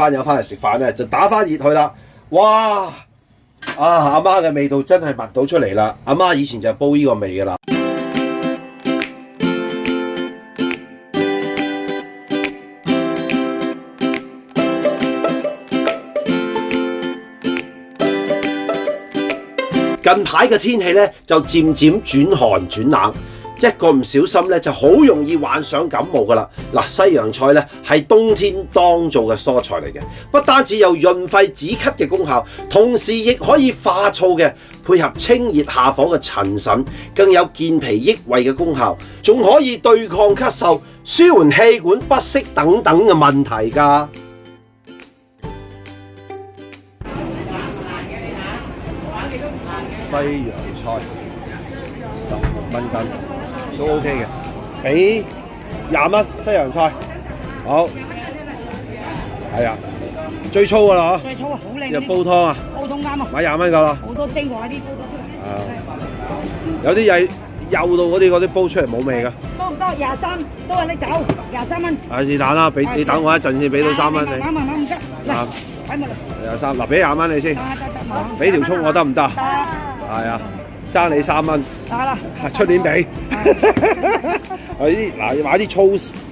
班友翻嚟食飯咧，就打翻熱佢啦。哇！阿媽嘅味道真係聞到出嚟啦！阿媽以前就係煲呢個味噶啦。近排嘅天氣咧就漸漸轉寒轉冷，一個唔小心咧就好容易患上感冒噶啦。嗱，西洋菜咧係冬天當造嘅蔬菜嚟嘅，不單止有潤肺止咳嘅功效，同時亦可以化燥嘅，配合清熱下火嘅陳腎，更有健脾益胃嘅功效，仲可以對抗咳嗽、舒緩氣管不適等等嘅問題㗎。西洋菜16蚊斤都 OK 嘅，俾20蚊西洋菜，好，係啊，最粗噶啦，最粗啊，好靚！又煲湯啊，煲湯啱啊，買20蚊夠啦。好多精華啲煲得出嚟。有啲嘢幼到嗰啲煲出嚟冇味噶。多唔多？23都係拎走，23蚊。係是但啦，俾你等我一陣先，俾到3蚊你。慢慢唔得，嚟，睇咪嚟。23，嗱俾20蚊你先，得，俾條葱我得唔得？得。係啊，爭你3蚊。得啦。出年俾。嗱，要買啲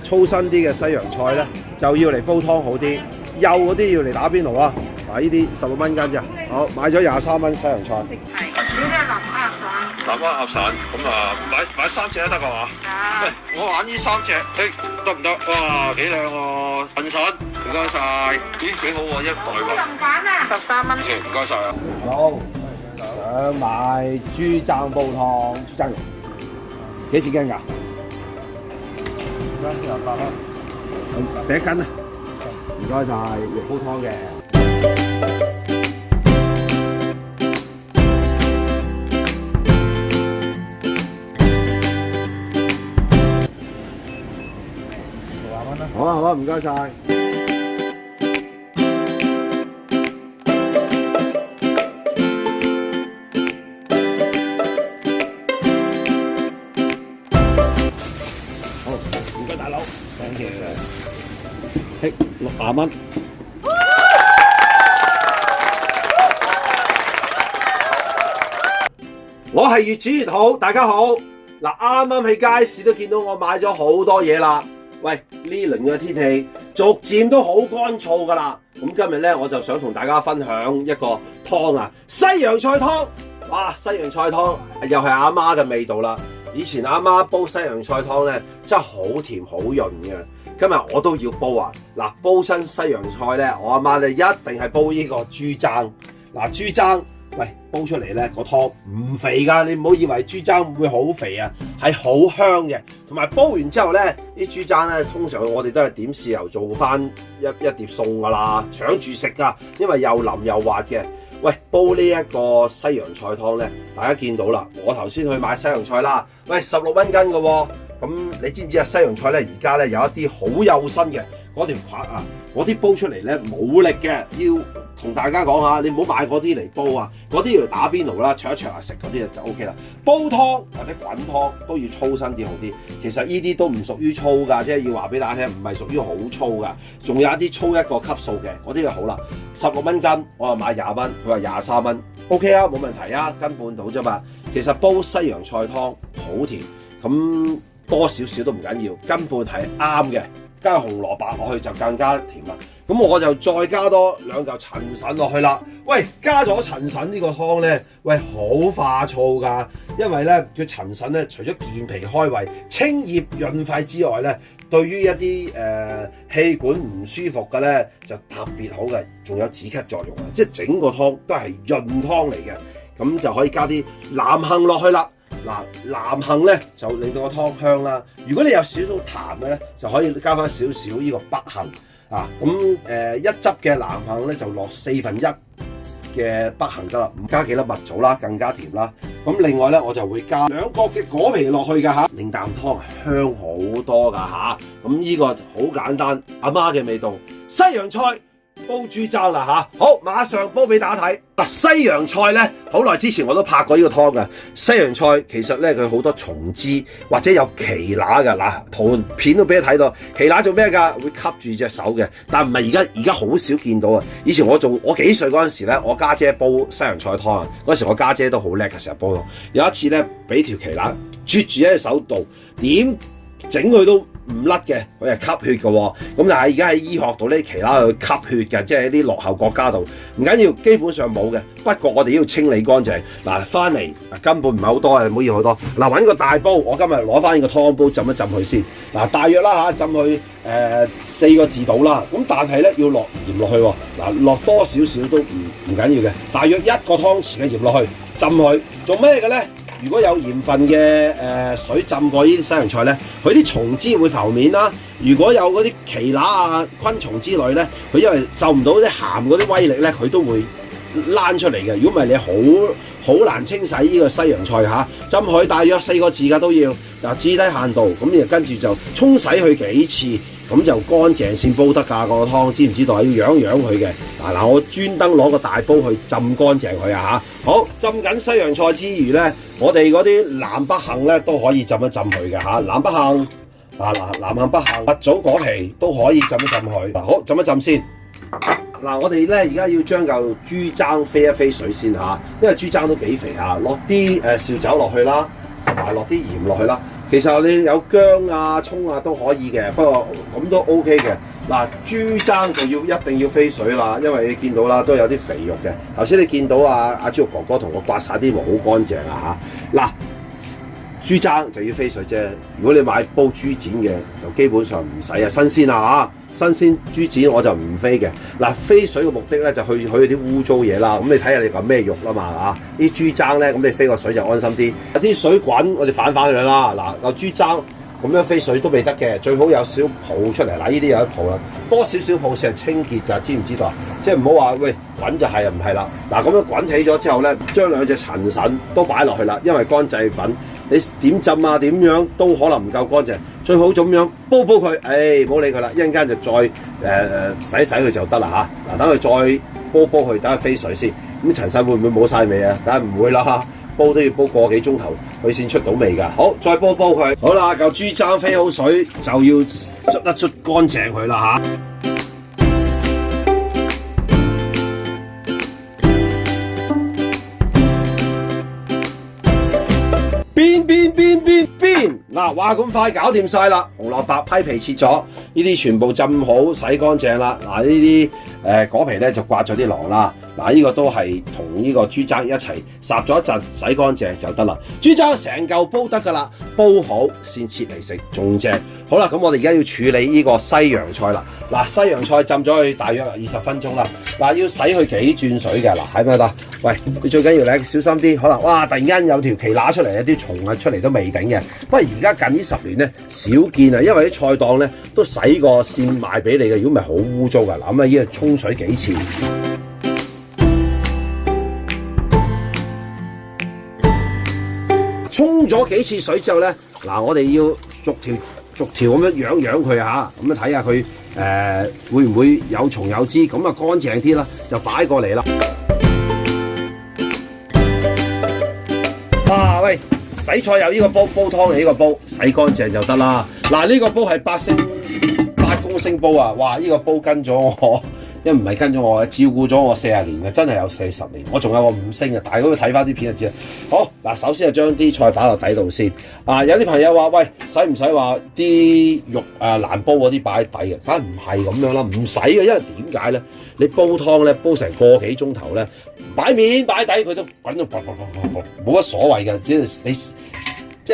粗身啲嘅西洋菜咧，就要嚟煲湯好啲。幼嗰啲要嚟打邊爐啊！嗱，呢啲16蚊斤咋？好，買咗23蚊西洋菜。南丫鴨腎，咁啊買3隻都得㗎嘛？喂，我玩呢3隻，得唔得？哇，幾靚喎！腎腎，唔該晒。咦，幾好喎，一袋喎。13蚊。唔該晒啊。好，想買豬踭煲湯，豬踭肉幾錢斤㗎？28蚊。第1斤啊！唔該晒，肉煲湯嘅。好啊好啊，唔該晒。好，唔該大佬 ，thank you。嘿，60蚊。我係越煮越好，大家好。嗱，啱啱喺街市都見到我買咗好多嘢啦。喂，呢輪嘅天氣逐漸都好乾燥噶啦。咁今日咧，我就想同大家分享一個湯啊，西洋菜湯。哇，西洋菜湯又係阿媽嘅味道啦。以前阿媽煲西洋菜湯咧，真係好甜好潤嘅。今日我都要煲啊！嗱，煲親西洋菜咧，我阿媽咧一定係煲呢個豬踭。嗱，豬踭，喂，煲出嚟咧個湯唔肥㗎，你唔好以為豬踭會好肥啊，係好香嘅。同埋煲完之後咧，啲豬踭咧通常我哋都係點豉油做翻一碟餸㗎啦，搶住食㗎，因為又腍又滑嘅。喂，煲呢一個西洋菜湯咧，大家見到啦，我頭先去買西洋菜啦，喂，16蚊斤㗎喎。咁你知唔知啊？西洋菜咧，而家咧有一啲好幼身嘅嗰條核啊，嗰啲煲出嚟咧冇力嘅，要同大家講下，你唔好買嗰啲嚟煲啊，嗰啲要嚟打邊爐啦，灼一灼啊食嗰啲就 OK 啦。煲湯或者滾湯都要粗身啲好啲。其實呢啲都唔屬於粗㗎，即係要話俾大家聽，唔係屬於好粗㗎。仲有一啲粗一個級數嘅，嗰啲就好啦。16蚊斤，我話買20蚊，佢話23蚊 ，OK 啊，冇問題啊，斤半到啫嘛。其實煲西洋菜湯好甜，咁多少少都唔緊要，斤半係啱嘅。加紅蘿蔔落去就更加甜啦。咁我就再加多2嚿陳腎落去啦。喂，加咗陳腎呢個湯咧，喂好化燥㗎，因為咧佢陳腎咧除咗健脾開胃、清熱潤肺之外咧，對於一啲氣管唔舒服嘅咧就特別好嘅，仲有止咳作用啊！即係整個湯都係潤湯嚟嘅，咁就可以加啲南杏落去啦。嗱，南杏咧就令到個湯香啦。如果你有少少痰咧，就可以加翻少少呢個北杏啊。咁1汁嘅南杏咧就落1/4嘅北杏得啦，唔加幾粒蜜棗啦，更加甜啦。咁另外咧，我就會加2角嘅果皮落去㗎嚇，令啖湯香好多㗎嚇。咁呢個好簡單，阿媽嘅味道，西洋菜煲豬踭啦吓，好，馬上煲俾大家睇。嗱，西洋菜咧，好耐之前我都拍過呢個湯㗎。西洋菜其實咧佢好多松枝或者有奇乸㗎。嗱，圖片都俾你睇到，奇乸做咩㗎？會吸住隻手嘅，但唔係而家好少見到啊。以前我幾歲嗰陣時咧，我家姐煲西洋菜湯啊，嗰時我家姐都好叻嘅，成日煲到。有一次咧，俾條奇乸啜住喺隻手度，點整佢都唔甩嘅，佢係吸血嘅喎。咁但係而家喺醫學度咧，奇乸去吸血嘅，即係啲落後國家度唔緊要，基本上冇嘅。不過我哋要清理乾淨。嗱，翻嚟根本唔係好多，唔好要好多。嗱，揾個大煲，我今日攞翻呢個湯煲浸一浸佢先。嗱，大約啦嚇，浸去4個字度啦。咁但係咧要落鹽落去喎。嗱，落多少少都唔緊要嘅。大約1個湯匙嘅鹽落去浸佢，做咩嘅咧？如果有鹽分嘅水浸過呢啲西洋菜咧，佢啲蟲枝會浮面啦。如果有嗰啲奇乸啊、昆蟲之類咧，佢因為受唔到啲鹹嗰啲威力咧，佢都會躝出嚟嘅。如果唔係你好難清洗呢個西洋菜嚇。浸佢大約4個字㗎都要，嗱，至低限度，咁跟住就沖洗佢幾次。咁就乾淨先煲得㗎，個湯，知唔知道啊？要養佢嘅。嗱，我專登攞個大煲去浸乾淨佢啊嚇。好，浸緊西洋菜之餘咧，我哋嗰啲南北杏咧都可以浸一浸佢嘅嚇。南北杏南杏北杏蜜棗果皮都可以浸一浸佢。嗱，好，浸一浸先。嗱，我哋咧而家要將嚿豬踭飛一飛水先嚇，因為豬踭都幾肥嚇，落啲紹酒落去啦，同埋落啲鹽落去啦。其實你有薑啊、葱啊都可以嘅，不過咁都 OK 嘅。嗱，豬踭就一定要飛水啦，因為你見到啦都有啲肥肉嘅。頭先你見到阿豬肉哥哥同我刮晒啲毛好乾淨啊嚇。嗱，豬踭就要飛水啫。如果你買煲豬展嘅，就基本上唔使啊，新鮮啊嚇。新鮮豬展我就唔飛嘅。嗱，飛水嘅目的咧就去啲污糟嘢啦。咁你睇下你講咩肉啦嘛嚇？啲豬踭咧，咁你飛個水就安心啲。啲水滾，我哋反佢啦。嗱，個豬踭咁樣飛水都未得嘅，最好有少泡出嚟。嗱，呢啲有得泡啦，多少少泡先係清潔㗎，知唔知道啊？即係唔好話喂滾就係唔係啦。嗱，咁樣滾起咗之後咧，將兩隻陳腎都擺落去啦，因為乾製粉你點浸啊點樣都可能唔夠乾淨。最好咁樣煲佢，唔好理佢啦，一陣間就再洗佢就得啦嚇。嗱，等佢再煲佢，等佢飛水先。咁陳腎會唔會冇晒味啊？梗係唔會啦，煲都要煲個幾鐘頭，佢先出到味㗎。好，再煲佢。好啦，嚿豬踭飛好水就要捽乾淨佢啦嚇。邊嗱，話咁快搞掂晒啦！紅蘿蔔批皮切咗，呢啲全部浸好洗乾淨啦。嗱，呢啲果皮咧就刮咗啲囊啦。嗱，呢個都係同呢個豬踭一齊烚咗一陣，洗乾淨就得啦。豬踭成嚿煲得噶啦，煲好先切嚟食，仲正。好啦，咁我哋而家要處理呢個西洋菜啦。嗱，西洋菜浸咗佢大約20分鐘啦。嗱，要洗佢幾轉水嘅。嗱，係咪得？喂，你最緊要你小心啲，可能哇突然間有條奇乸出嚟，有啲蟲啊出嚟都未頂嘅。不過而家近呢10年咧少見啊，因為啲菜檔咧都洗過先賣俾你嘅，如果唔係好污糟㗎。嗱，咁啊依個沖水幾次。沖咗幾次水之後咧，嗱，我哋要逐條咁樣養佢嚇，咁樣睇下佢會唔會有蟲有枝，咁啊乾淨啲啦，就擺過嚟啦。喂，洗菜有呢個煲湯係呢個煲，洗乾淨就得啦。嗱，呢個煲係8公升煲啊！哇，呢個煲跟咗我。因為唔係跟咗我，照顧咗我40年啊，真係有40年。我仲有個5星啊，大家都睇翻啲片就知啦。好嗱，首先就將啲菜擺落底度先。有啲朋友話：喂，使唔使話啲肉難煲嗰啲擺喺底嘅？梗係唔係咁樣啦，唔使嘅，因為點解咧？你煲湯咧，煲成個幾鐘頭咧，擺面擺底佢都滾到啵，冇乜所謂嘅，只要你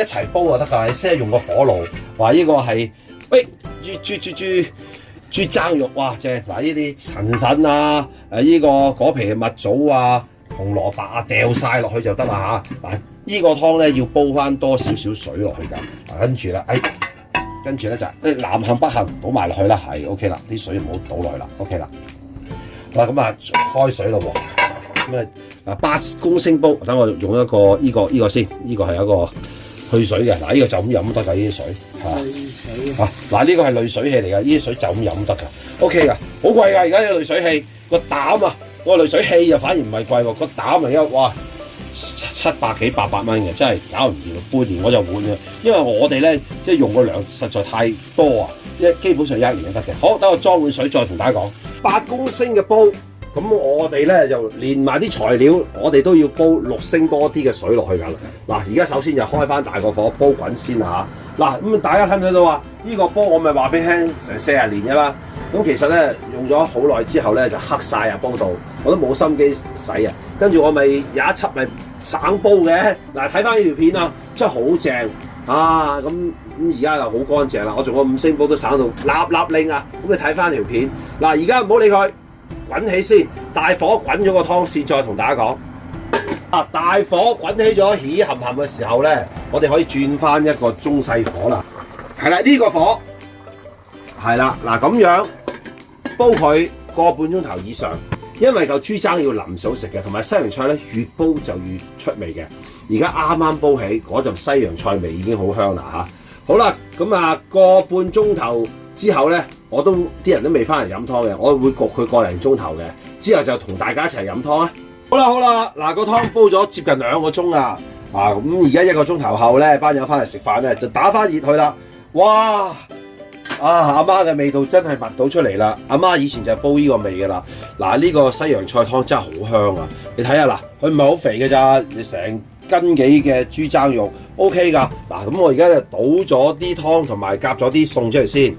一齊煲就得㗎。你先用個火爐，話呢個係喂豬踭肉，哇正！嗱，呢啲陳腎啊，呢個果皮蜜棗啊、紅蘿蔔啊，掉晒落去就得啦嚇。嗱，呢個湯咧要煲翻多少少水落去㗎。嗱，跟住咧就南杏北杏倒埋落去啦，係 OK 啦，啲水唔好倒落去啦 ，OK 啦。嗱，咁啊開水咯喎。咁啊8公升煲，等我用一個呢個先，呢個係一個去水嘅。嗱，呢個就咁飲得㗎，呢啲水嚇。嗱，呢個係濾水器嚟㗎，呢啲水就咁飲得㗎。OK 噶，好貴㗎！而家啲濾水器個膽啊，個濾水器就反而唔係貴喎，個膽而家哇700幾800蚊嘅，真係搞唔掂，半年我就換嘅，因為我哋咧即係用個量實在太多啊，基本上1年就得嘅。好，等我裝滿水再同大家講。8公升嘅煲，咁我哋咧就連埋啲材料，我哋都要煲6升多啲嘅水落去㗎啦。嗱，而家首先就開翻大個火煲滾先啦嚇。嗱，咁大家睇唔睇到啊？呢個煲我咪話俾你聽成40年㗎啦。咁其實咧用咗好耐之後咧就黑晒啊煲度，我都冇心機洗啊。跟住我咪有一輯咪省煲嘅。嗱，睇翻呢條片啊，真係好正啊！咁而家就好乾淨啦。我仲個5升煲都省到立令啊！咁你睇翻條片。嗱，而家唔好理佢，滾起先，大火滾咗個湯先，再同大家講。啊，大火滾起咗起冚冚嘅時候咧，我哋可以轉翻一個中細火啦。係啦，呢個火係啦，嗱咁樣煲佢個半鐘頭以上，因為嚿豬踭要淋手食嘅，同埋西洋菜咧越煲就越出味嘅。而家啱啱煲起嗰陣西洋菜味已經好香啦嚇。好啦，咁啊個半鐘頭之後咧，啲人都未翻嚟飲湯嘅，我會焗佢個零鐘頭嘅，之後就同大家一齊飲湯啊！好啦，嗱個湯煲咗接近2個鐘啊！咁而家1個鐘頭後咧，班友翻嚟食飯咧就打翻熱佢啦！哇！阿媽嘅味道真係聞到出嚟啦！阿媽以前就係煲呢個味㗎啦。嗱，呢個西洋菜湯真係好香啊！你睇下嗱，佢唔係好肥㗎咋，你成斤幾嘅豬踭肉 OK 㗎。嗱，咁我而家就倒咗啲湯同埋夾咗啲餸出嚟先。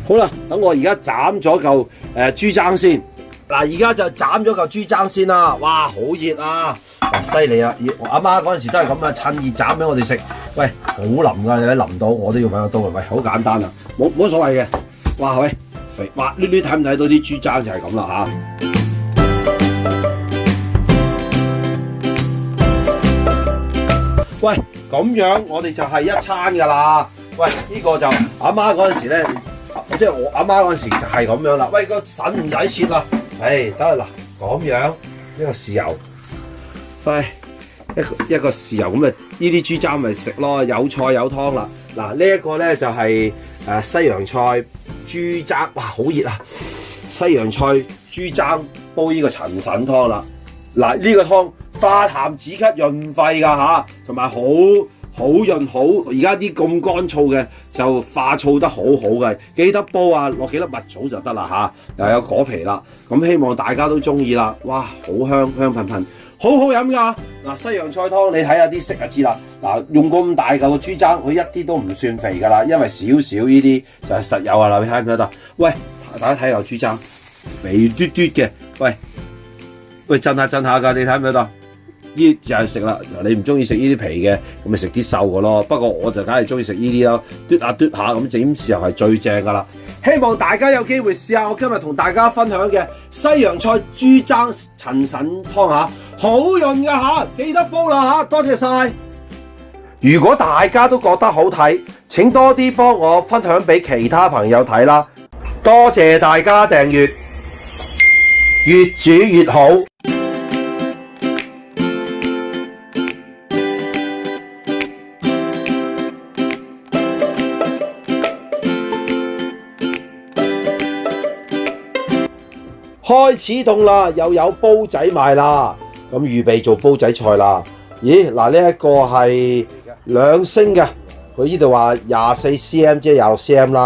好啦，等我而家斬咗嚿豬踭先。嗱，而家就斬咗嚿豬踭先啦。哇，好熱啊！哇，犀利啊！阿媽嗰陣時都係咁啊，趁熱斬俾我哋食。喂，好腍㗎，你睇腍到我都要揾個刀啊！喂，好簡單啊，冇所謂嘅。哇，喂，肥滑捋捋，睇唔睇到啲豬踭就係咁啦嚇。喂，咁樣我哋就係一餐㗎啦。喂，呢個就阿媽嗰陣時咧。即係我阿媽嗰陣時就係咁樣啦。喂，個腎唔使切啦。得啦嗱，咁樣一個豉油，喂，一個豉油咁咪呢啲豬踭咪食咯，有菜有湯啦。嗱，呢一個咧就係西洋菜豬踭，哇，好熱啊！西洋菜豬踭煲呢個陳腎湯啦。嗱，呢個湯化痰止咳潤肺㗎嚇，同埋好潤好，而家啲咁乾燥嘅就化燥得好好嘅，記得煲啊，落幾粒蜜棗就得啦嚇，又有果皮啦，咁希望大家都中意啦，哇，好香香噴噴，好好飲㗎。嗱，西洋菜湯你睇下啲色就知啦。嗱，用咁大嚿嘅豬踭，佢一啲都唔算肥㗎啦，因為少少呢啲就係實有㗎啦，你睇唔睇得？喂，大家睇下豬踭，肥嘟嘟嘅，喂，震下㗎，你睇唔睇得？呢就係食啦，你唔中意食呢啲皮嘅，咁咪食啲瘦嘅咯。不過我就梗係中意食呢啲咯，嘟下咁整時候係最正噶啦。希望大家有機會試下我今日同大家分享嘅西洋菜豬踭陳腎湯嚇，好潤噶嚇，記得煲啦嚇，多謝晒。如果大家都覺得好睇，請多啲幫我分享俾其他朋友睇啦。多謝大家訂閱，越煮越好。開始凍啦，又有煲仔賣啦，咁預備做煲仔菜啦。咦，嗱呢一個係2升嘅，佢呢度話24cm，即係26cm啦。